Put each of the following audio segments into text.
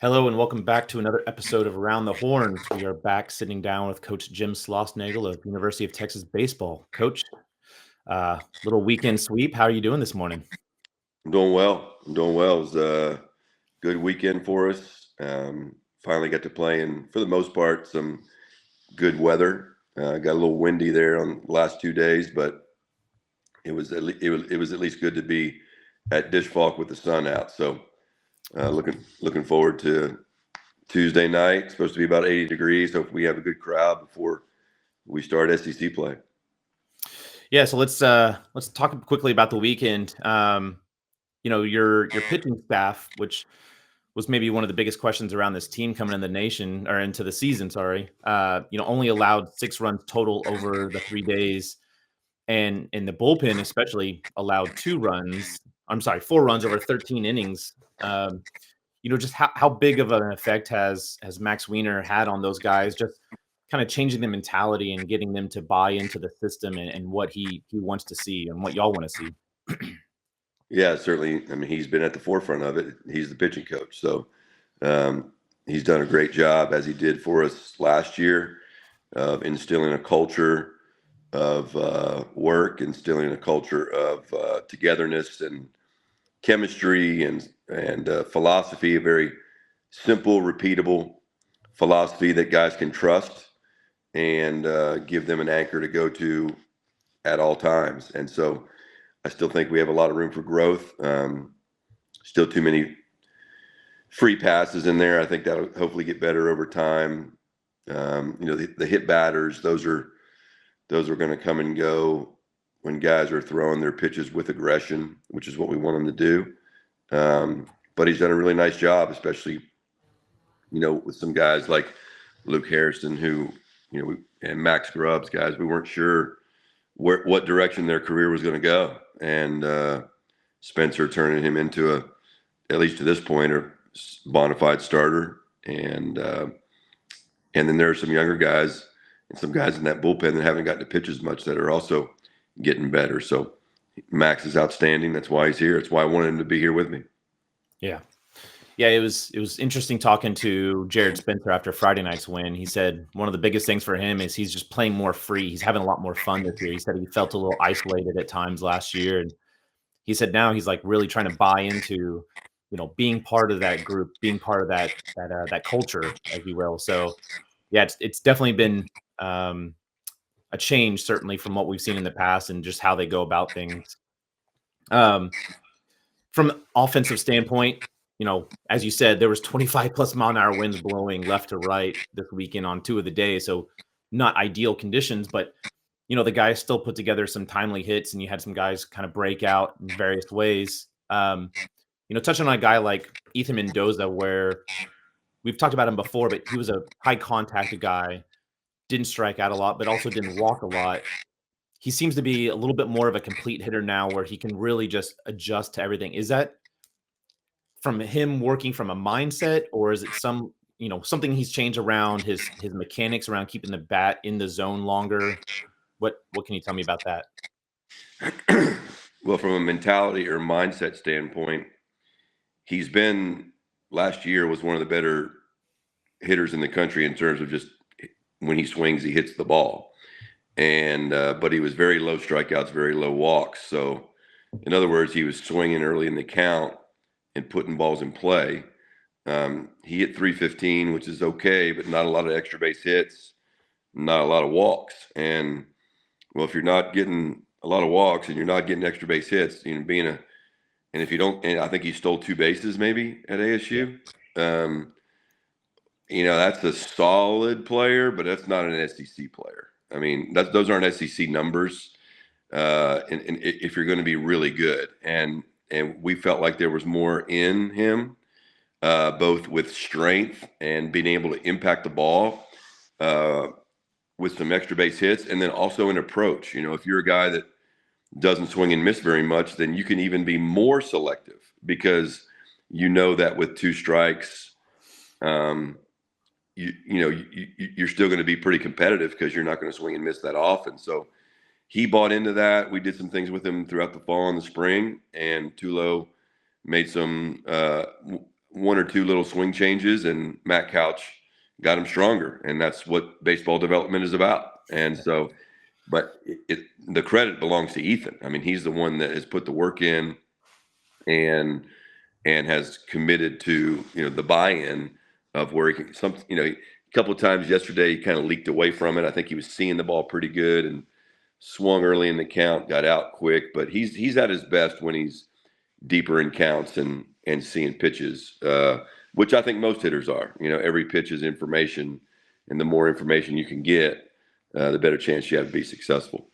Hello and welcome back to another episode of Around the Horns. We are back sitting down with Coach Jim Schloss of University of Texas baseball. Coach, little weekend sweep. How are you doing this morning? I'm doing well. I'm doing well. It was a good weekend for us. Finally got to play in, for the most part, some good weather. Got a little windy there on the last 2 days, but it was at least good to be at Dish Falk with the sun out. So looking forward to Tuesday night. It's supposed to be about 80 degrees. Hope we have a good crowd before we start SEC play. Yeah, so let's talk quickly about the weekend. Your pitching staff, which was maybe one of the biggest questions around this team coming in the nation or into the season. Sorry, only allowed 6 runs total over the 3 days. And in the bullpen, especially, allowed 2 runs. I'm sorry, 4 runs over 13 innings. Just how big of an effect has Max Wiener had on those guys? Just kind of changing the mentality and getting them to buy into the system and what he wants to see and what y'all want to see. Yeah, certainly. I mean, he's been at the forefront of it. He's the pitching coach, so he's done a great job, as he did for us last year, of instilling a culture of work, instilling a culture of togetherness and chemistry and philosophy. A very simple, repeatable philosophy that guys can trust and give them an anchor to go to at all times. And so I still think we have a lot of room for growth. Still too many free passes in there. I think that'll hopefully get better over time. The hit batters, those are going to come and go when guys are throwing their pitches with aggression, which is what we want them to do. But he's done a really nice job, especially, with some guys like Luke Harrison, who, and Max Grubbs, guys, we weren't sure what direction their career was going to go. And Spencer turning him into at least to this point, a bona fide starter. And then there are some younger guys and some guys in that bullpen that haven't gotten to pitch as much that are also getting better. So Max is outstanding. That's why he's here. That's why I wanted him to be here with me. Yeah. Yeah, it was interesting talking to Jared Spencer after Friday night's win. He said one of the biggest things for him is he's just playing more free. He's having a lot more fun this year. He said he felt a little isolated at times last year. And he said now he's like really trying to buy into, being part of that group, being part of that culture, as you will. So yeah, it's definitely been a change, certainly from what we've seen in the past and just how they go about things. From offensive standpoint, as you said, there was 25 plus mile an hour winds blowing left to right this weekend on 2 of the days. So not ideal conditions, but the guys still put together some timely hits, and you had some guys kind of break out in various ways. Touching on a guy like Ethan Mendoza, where we've talked about him before, but he was a high contact guy, didn't strike out a lot, but also didn't walk a lot. He seems to be a little bit more of a complete hitter now, where he can really just adjust to everything. Is that from him working from a mindset, or is it something he's changed around his mechanics around keeping the bat in the zone longer? What can you tell me about that? Well, from a mentality or mindset standpoint, he's been, last year was one of the better hitters in the country in terms of just when he swings, he hits the ball. And but he was very low strikeouts, very low walks. So in other words, he was swinging early in the count and putting balls in play. He hit 315, which is okay, but not a lot of extra base hits, not a lot of walks. And well, if you're not getting a lot of walks and you're not getting extra base hits, and if you don't, and I think he stole 2 bases maybe at ASU. That's a solid player, but that's not an SEC player. I mean, those aren't SEC numbers. And if you're going to be really good, and we felt like there was more in him, both with strength and being able to impact the ball with some extra base hits, and then also an approach. If you're a guy that doesn't swing and miss very much, then you can even be more selective because that with 2 strikes, you're still going to be pretty competitive because you're not going to swing and miss that often. So he bought into that. We did some things with him throughout the fall and the spring, and Tulo made some one or two little swing changes, and Matt Couch got him stronger, and that's what baseball development is about. And so, but the credit belongs to Ethan. I mean, he's the one that has put the work in and has committed to, the buy-in of where he can a couple of times yesterday he kind of leaked away from it. I think he was seeing the ball pretty good and swung early in the count, got out quick, but he's at his best when he's deeper in counts and seeing pitches, which I think most hitters are. Every pitch is information, and the more information you can get, the better chance you have to be successful.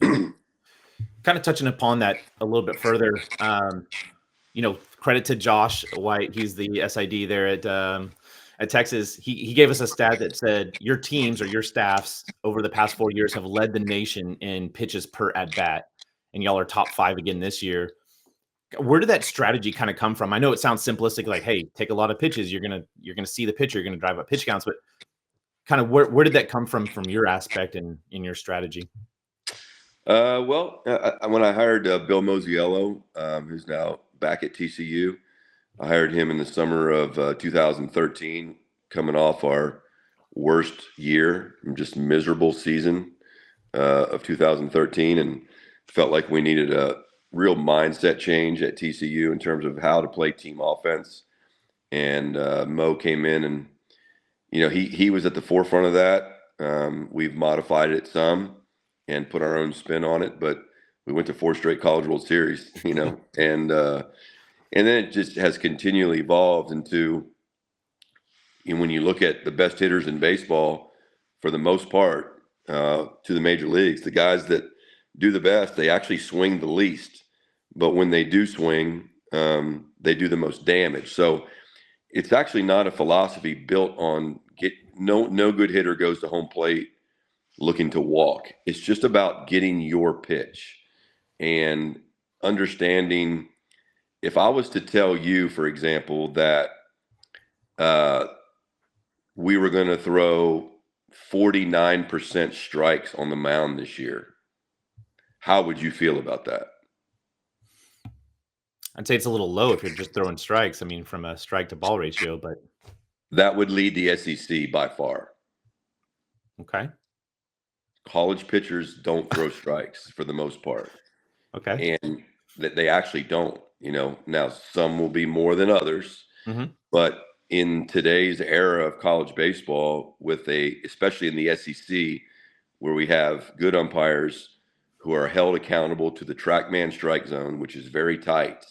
Kind of touching upon that a little bit further, credit to Josh White. He's the SID there at Texas. He gave us a stat that said your teams or your staffs over the past 4 years have led the nation in pitches per at bat, and y'all are top 5 again this year. Where did that strategy kind of come from? I know it sounds simplistic, like, hey, take a lot of pitches. You're gonna see the pitcher. You're gonna drive up pitch counts, but kind of where did that come from your aspect and in your strategy? Well, when I hired Bill Mosiello, who's now back at TCU, I hired him in the summer of 2013, coming off our worst year, just miserable season of 2013, and felt like we needed a real mindset change at TCU in terms of how to play team offense. And Mo came in, and he was at the forefront of that. We've modified it some and put our own spin on it, but we went to 4 straight College World Series, and then it just has continually evolved into, when you look at the best hitters in baseball, for the most part, to the major leagues, the guys that do the best, they actually swing the least, but when they do swing, they do the most damage. So it's actually not a philosophy built on no good hitter goes to home plate looking to walk. It's just about getting your pitch and understanding. If I was to tell you, for example, that we were going to throw 49% strikes on the mound this year, how would you feel about that? I'd say it's a little low if you're just throwing strikes. I mean, from a strike to ball ratio, but that would lead the SEC by far. Okay. College pitchers don't throw strikes for the most part. Okay. And that they actually don't. Now some will be more than others, but in today's era of college baseball, especially in the SEC, where we have good umpires who are held accountable to the TrackMan strike zone, which is very tight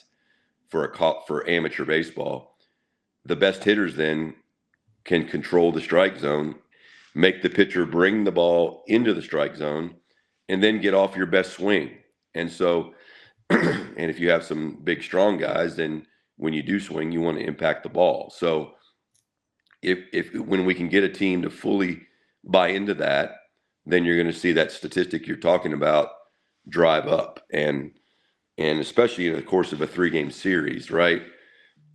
for amateur baseball, the best hitters then can control the strike zone, make the pitcher bring the ball into the strike zone, and then get off your best swing. And so, and if you have some big, strong guys, then when you do swing, you want to impact the ball. So when we can get a team to fully buy into that, then you're going to see that statistic you're talking about drive up. And especially in the course of a 3-game series, right?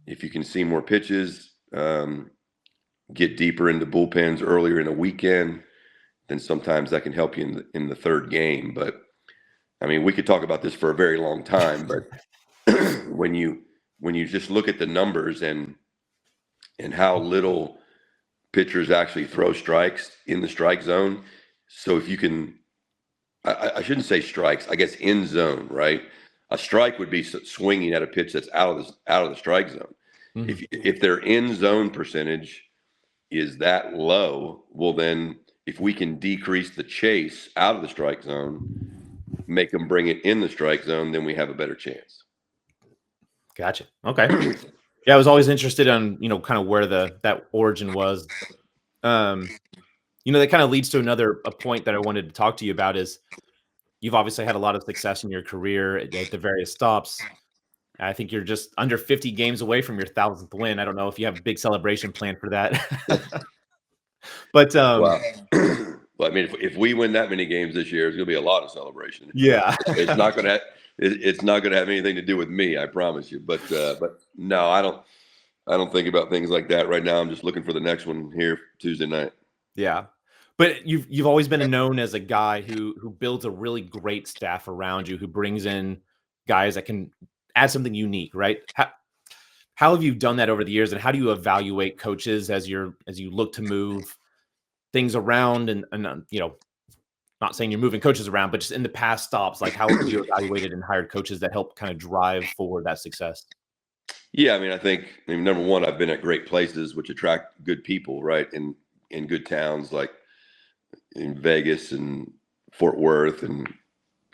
If you can see more pitches, get deeper into bullpens earlier in a weekend, then sometimes that can help you in the 3rd game. But I mean, we could talk about this for a very long time, but when you just look at the numbers and how little pitchers actually throw strikes in the strike zone. So if you can, I shouldn't say strikes, I guess in zone, right? A strike would be swinging at a pitch that's out of the strike zone. Mm-hmm. If their in zone percentage is that low, well then if we can decrease the chase out of the strike zone, make them bring it in the strike zone, then we have a better chance. Gotcha. Okay. Yeah, I was always interested in, kind of where that origin was. That kind of leads to a point that I wanted to talk to you about is you've obviously had a lot of success in your career at the various stops. I think you're just under 50 games away from your 1,000th win. I don't know if you have a big celebration plan for that. But wow. Well, I mean, if we win that many games this year, it's going to be a lot of celebration. Yeah. It's not going to have anything to do with me, I promise you. But no, I don't think about things like that right now. I'm just looking for the next one here Tuesday night. Yeah. But you've always been known as a guy who builds a really great staff around you, who brings in guys that can add something unique, right? how have you done that over the years, and how do you evaluate coaches as you look to move things around and not saying you're moving coaches around, but just in the past stops, like how have you evaluated and hired coaches that help kind of drive forward that success? Yeah, number one, I've been at great places which attract good people, right? In good towns like in Vegas and Fort Worth, and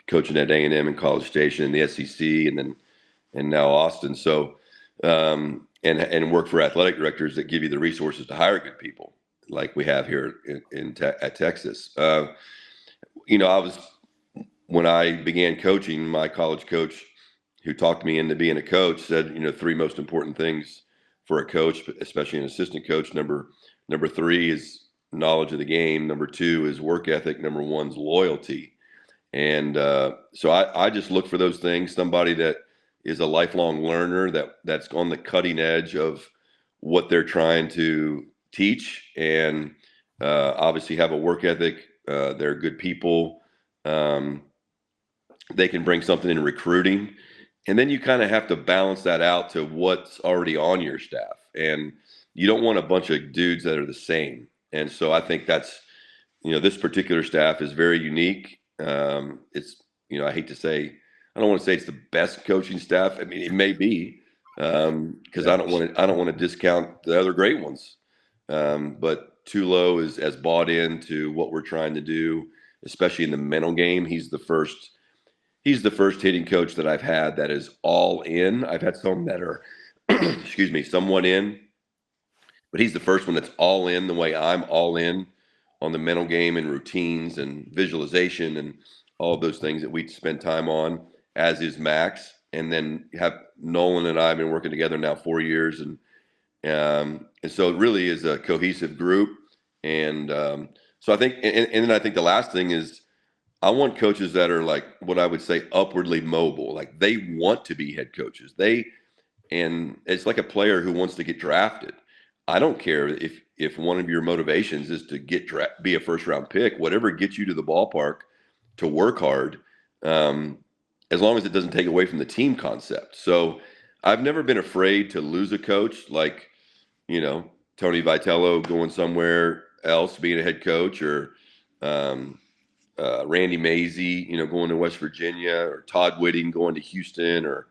coaching at A&M and College Station and the SEC, and now Austin. So and work for athletic directors that give you the resources to hire good people, like we have here at Texas. When I began coaching, my college coach, who talked me into being a coach, said, three most important things for a coach, especially an assistant coach. Number three is knowledge of the game. Number two is work ethic. Number one is loyalty. And so I just look for those things. Somebody that is a lifelong learner, that's on the cutting edge of what they're trying to teach, and obviously have a work ethic. They're good people. They can bring something in recruiting. And then you kind of have to balance that out to what's already on your staff. And you don't want a bunch of dudes that are the same. And so I think that's, this particular staff is very unique. It's, I hate to say, I don't want to say it's the best coaching staff. I mean, it may be, because I don't want to discount the other great ones. But Tulo is as bought into what we're trying to do, especially in the mental game. He's the first hitting coach that I've had that is all in. I've had some that are, excuse me, somewhat in, but he's the first one that's all in the way I'm all in on the mental game and routines and visualization and all of those things that we spend time on, as is Max. And then have Nolan and I have been working together now 4 years. And so it really is a cohesive group. And so I think, and then I think the last thing is, I want coaches that are like what I would say upwardly mobile. Like they want to be head coaches. And it's like a player who wants to get drafted. I don't care if one of your motivations is to be a first round pick, whatever gets you to the ballpark to work hard, as long as it doesn't take away from the team concept. So I've never been afraid to lose a coach, like, Tony Vitello going somewhere else, being a head coach, or Randy Mazey, going to West Virginia, or Todd Whitting going to Houston, or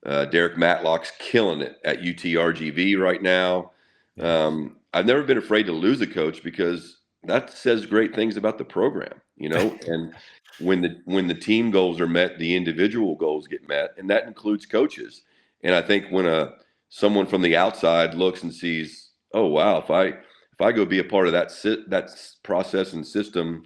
Derek Matlock's killing it at UTRGV right now. I've never been afraid to lose a coach, because that says great things about the program, and when the team goals are met, the individual goals get met, and that includes coaches. And I think when someone from the outside looks and sees, oh wow, if I go be a part of that process and system,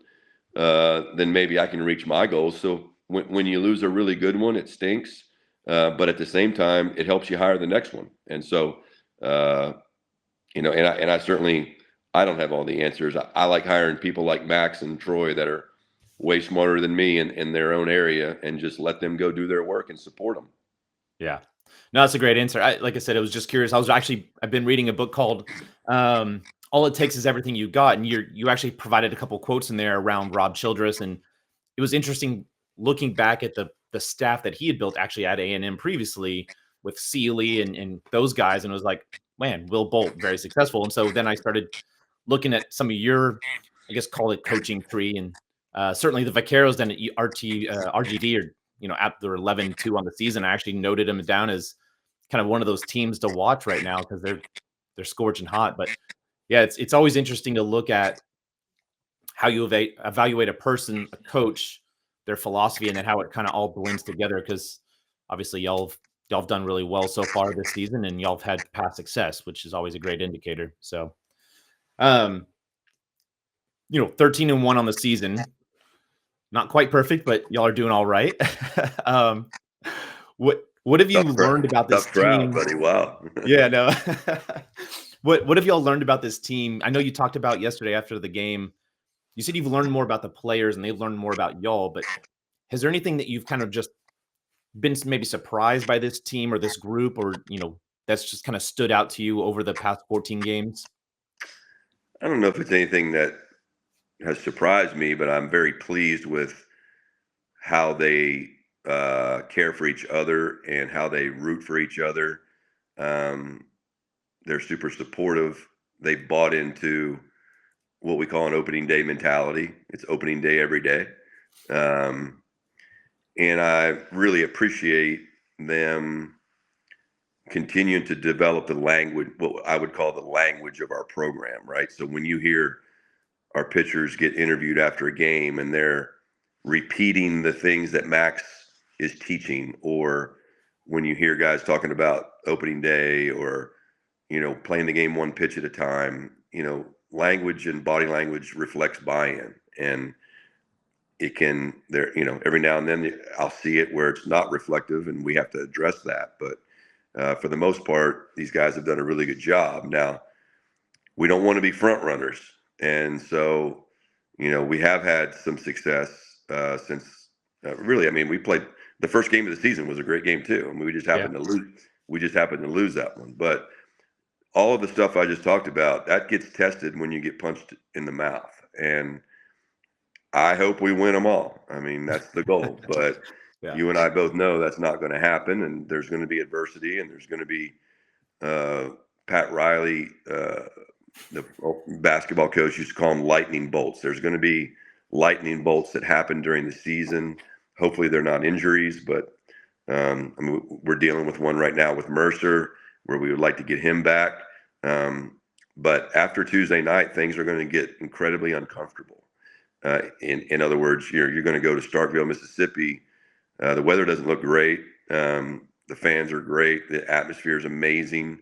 then maybe I can reach my goals. So when you lose a really good one, it stinks. But at the same time, it helps you hire the next one. And so, and I certainly, I don't have all the answers. I like hiring people like Max and Troy that are way smarter than me in their own area, and just let them go do their work and support them. Yeah. No, that's a great answer. Like I said, I was just curious. I've been reading a book called All It Takes Is Everything You Got. And you actually provided a couple quotes in there around Rob Childress. And it was interesting looking back at the staff that he had built actually at A&M previously with Sealy and those guys. And it was like, man, Will Bolt, very successful. And so then I started looking at some of your, I guess, call it coaching tree. And certainly the Vaqueros then at RGV are, at their 11-2 on the season. I actually noted them down as kind of one of those teams to watch right now, because they're scorching hot. But yeah, it's always interesting to look at how you evaluate a person, a coach, their philosophy, and then how it kind of all blends together. Because obviously y'all have done really well so far this season, and y'all have had past success, which is always a great indicator. So, 13-1 on the season. Not quite perfect, but y'all are doing all right. What have you learned about this team, buddy? Wow. Yeah, no. What have y'all learned about this team? I know you talked about yesterday after the game. You said you've learned more about the players and they've learned more about y'all, but has there anything that you've kind of just been maybe surprised by this team or this group, or that's just kind of stood out to you over the past 14 games? I don't know if it's anything that has surprised me, but I'm very pleased with how they care for each other and how they root for each other. They're super supportive. They've bought into what we call an opening day mentality. It's opening day every day. And I really appreciate them continuing to develop the language, what I would call the language of our program, right? So when you hear our pitchers get interviewed after a game and they're repeating the things that Max is teaching, or when you hear guys talking about opening day or, playing the game one pitch at a time, language and body language reflects buy-in. And it can, every now and then I'll see it where it's not reflective and we have to address that. But for the most part, these guys have done a really good job. Now, we don't want to be front runners. And so, we have had some success since really, I mean, we played the first game of the season was a great game too. I mean, we just happened to lose. We just happened to lose that one. But all of the stuff I just talked about, that gets tested when you get punched in the mouth. And I hope we win them all. I mean, that's the goal. But you and I both know that's not going to happen. And there's going to be adversity, and there's going to be Pat Riley, the basketball coach, used to call them lightning bolts. There's going to be lightning bolts that happen during the season. Hopefully they're not injuries, but I mean, we're dealing with one right now with Mercer where we would like to get him back. But after Tuesday night, things are going to get incredibly uncomfortable. In other words, you're going to go to Starkville, Mississippi. The weather doesn't look great. The fans are great. The atmosphere is amazing.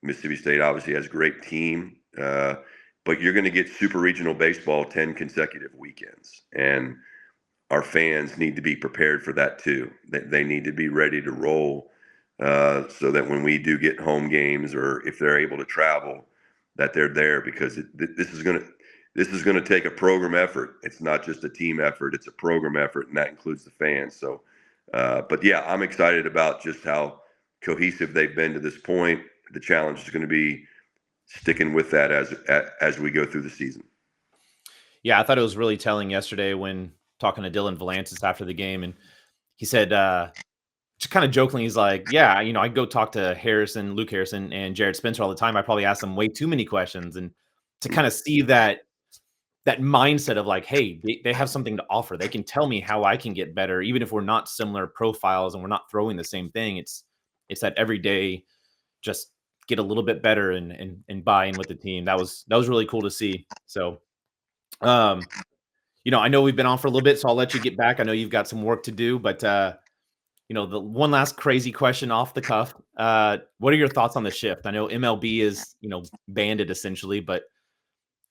Mississippi State obviously has a great team. But you're going to get super regional baseball 10 consecutive weekends. And our fans need to be prepared for that too. They need to be ready to roll so that when we do get home games, or if they're able to travel, that they're there, because this is going to take a program effort. It's not just a team effort. It's a program effort, and that includes the fans. So, but yeah, I'm excited about just how cohesive they've been to this point. The challenge is going to be sticking with that as we go through the season. Yeah, I thought it was really telling yesterday when talking to Dylan Valancis after the game, and he said, just kind of jokingly, he's like, "Yeah, I go talk to Luke Harrison, and Jared Spencer all the time. I probably ask them way too many questions." And to kind of see that mindset of like, hey, they have something to offer. They can tell me how I can get better, even if we're not similar profiles and we're not throwing the same thing. It's that every day, just get a little bit better and buy in with the team. That was really cool to see. So, I know we've been on for a little bit, so I'll let you get back. I know you've got some work to do, but the one last crazy question off the cuff. What are your thoughts on the shift? I know MLB is, banned it essentially, but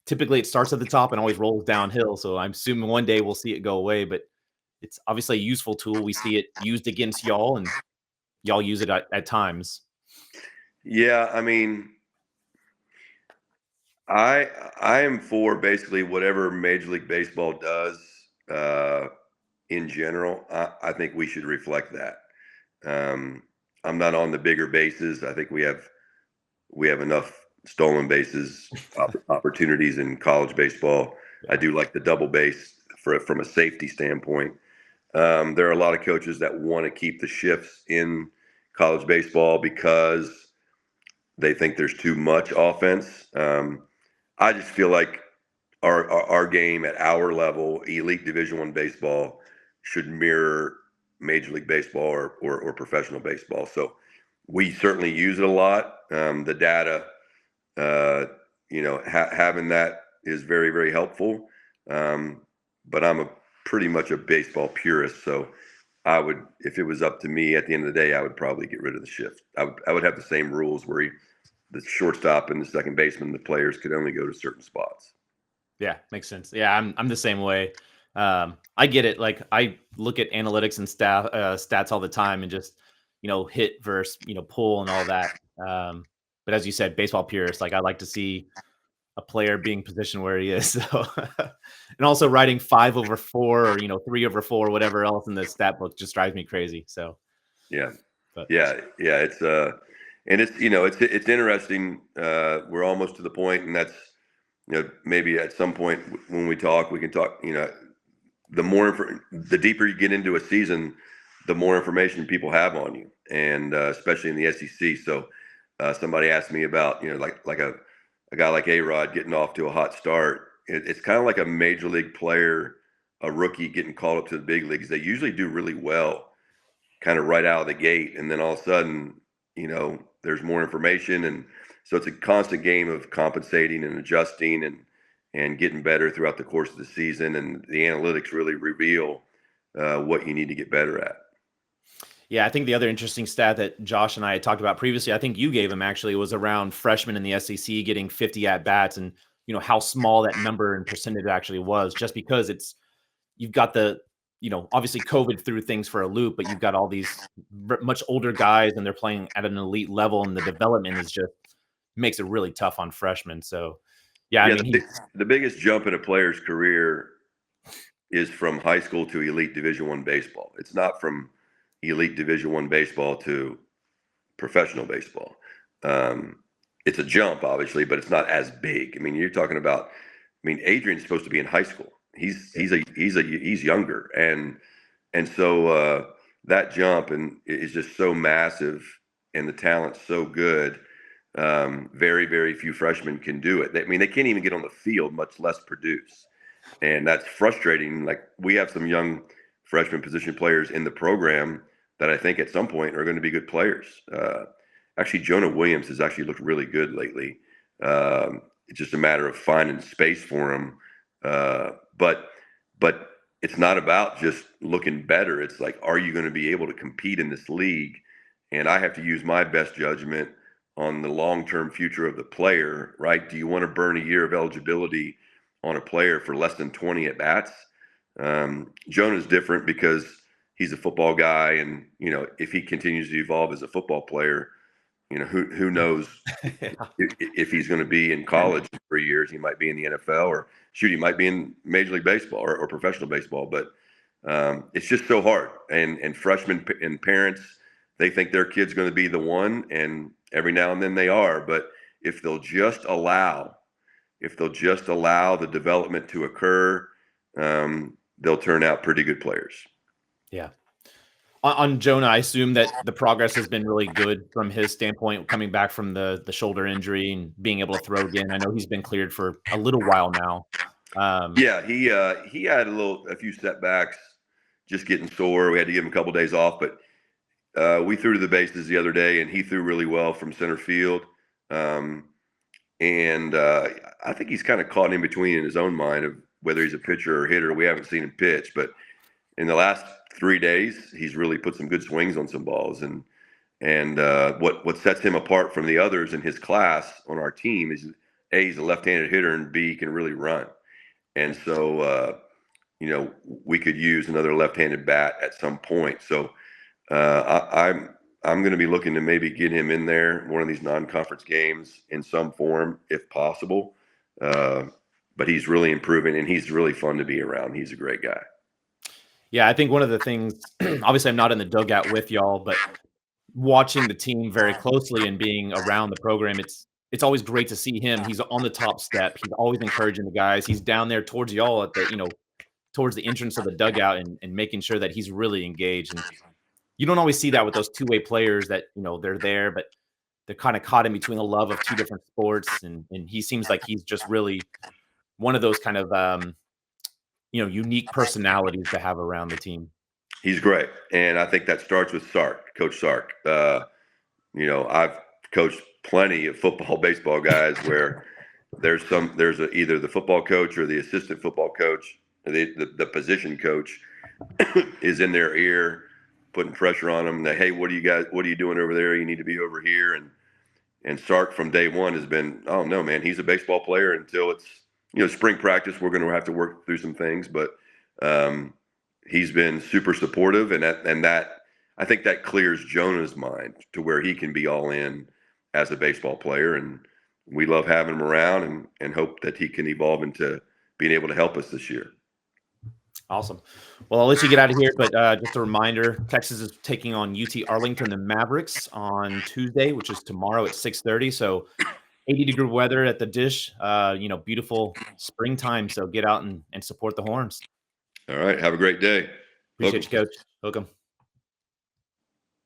typically it starts at the top and always rolls downhill. So I'm assuming one day we'll see it go away, but it's obviously a useful tool. We see it used against y'all, and y'all use it at times. Yeah, I mean, I am for basically whatever Major League Baseball does in general. I think we should reflect that. I'm not on the bigger bases. I think we have enough stolen bases opportunities in college baseball. Yeah. I do like the double base from a safety standpoint. There are a lot of coaches that want to keep the shifts in college baseball because they think there's too much offense. I just feel like our game at our level, elite Division I baseball, should mirror Major League Baseball or professional baseball. So we certainly use it a lot. The data, having that is very, very helpful. But I'm pretty much a baseball purist. So I would, if it was up to me at the end of the day, I would probably get rid of the shift. I would have the same rules where the shortstop and the second baseman, the players could only go to certain spots. Yeah, makes sense. Yeah, I'm the same way. I get it. Like, I look at analytics and stats all the time, and just hit versus pull and all that. But as you said, baseball purist, like, I like to see a player being positioned where he is. So, and also writing 5/4 or 3/4, whatever else in the stat book, just drives me crazy. So yeah, it's and it's it's interesting. We're almost to the point, and that's maybe at some point when we talk, we can talk. The deeper you get into a season, the more information people have on you, and especially in the SEC. So somebody asked me about, like a guy like A-Rod getting off to a hot start. It's kind of like a major league player, a rookie getting called up to the big leagues. They usually do really well kind of right out of the gate. And then all of a sudden, there's more information. And so it's a constant game of compensating and adjusting and getting better throughout the course of the season. And the analytics really reveal what you need to get better at. Yeah, I think the other interesting stat that Josh and I had talked about previously, I think you gave him actually, was around freshmen in the SEC getting 50 at bats, and how small that number and percentage actually was, just because you've got obviously COVID threw things for a loop, but you've got all these much older guys and they're playing at an elite level, and the development is just makes it really tough on freshmen. So yeah, I mean, the biggest jump in a player's career is from high school to elite Division I baseball. It's not from elite Division I baseball to professional baseball. It's a jump, obviously, but it's not as big. I mean, you're talking about. I mean, Adrian's supposed to be in high school. He's younger, and so that jump is just so massive, and the talent's so good. Very, very few freshmen can do it. I mean, they can't even get on the field, much less produce, and that's frustrating. Like, we have some young freshman position players in the program that I think at some point are going to be good players. Actually, Jonah Williams has actually looked really good lately. It's just a matter of finding space for him. But it's not about just looking better. It's like, are you going to be able to compete in this league? And I have to use my best judgment on the long-term future of the player, right? Do you want to burn a year of eligibility on a player for less than 20 at bats? Jonah's different because he's a football guy, and if he continues to evolve as a football player, who knows if he's going to be in college in 3 years. He might be in the NFL, or he might be in Major League Baseball or professional baseball. But it's just so hard. And freshmen and parents, they think their kid's going to be the one, and every now and then they are. But if they'll just allow the development to occur, they'll turn out pretty good players. Yeah. On Jonah, I assume that the progress has been really good from his standpoint, coming back from the shoulder injury and being able to throw again. I know he's been cleared for a little while now. Yeah, he had a few setbacks, just getting sore. We had to give him a couple of days off, but we threw to the bases the other day, and he threw really well from center field. And I think he's kind of caught in between in his own mind of whether he's a pitcher or hitter. We haven't seen him pitch, but in the last 3 days, he's really put some good swings on some balls. And what sets him apart from the others in his class on our team is, A, he's a left-handed hitter, and B, he can really run. And so, we could use another left-handed bat at some point. So I'm going to be looking to maybe get him in there one of these non-conference games in some form, if possible. But he's really improving, and he's really fun to be around. He's a great guy. Yeah, I think one of the things, obviously I'm not in the dugout with y'all, but watching the team very closely and being around the program, it's always great to see him. He's on the top step. He's always encouraging the guys. He's down there towards y'all at the, towards the entrance of the dugout, and making sure that he's really engaged. And you don't always see that with those two-way players that, they're there, but they're kind of caught in between the love of two different sports. And he seems like he's just really one of those kind of, unique personalities to have around the team. He's great. And I think that starts with Coach Sark. I've coached plenty of football, baseball guys where there's either the football coach or the assistant football coach, the position coach is in their ear, putting pressure on them that, hey, what are you doing over there? You need to be over here. And Sark from day one has been, oh no, man, he's a baseball player until it's, spring practice. We're going to have to work through some things, but he's been super supportive, and that I think that clears Jonah's mind to where he can be all in as a baseball player, and we love having him around, and hope that he can evolve into being able to help us this year. Awesome. Well, I'll let you get out of here, but just a reminder, Texas is taking on UT Arlington, the Mavericks, on Tuesday, which is tomorrow at 6:30. So 80-degree weather at the Dish, beautiful springtime. So get out and support the Horns. All right. Have a great day. Appreciate you, Coach. Welcome.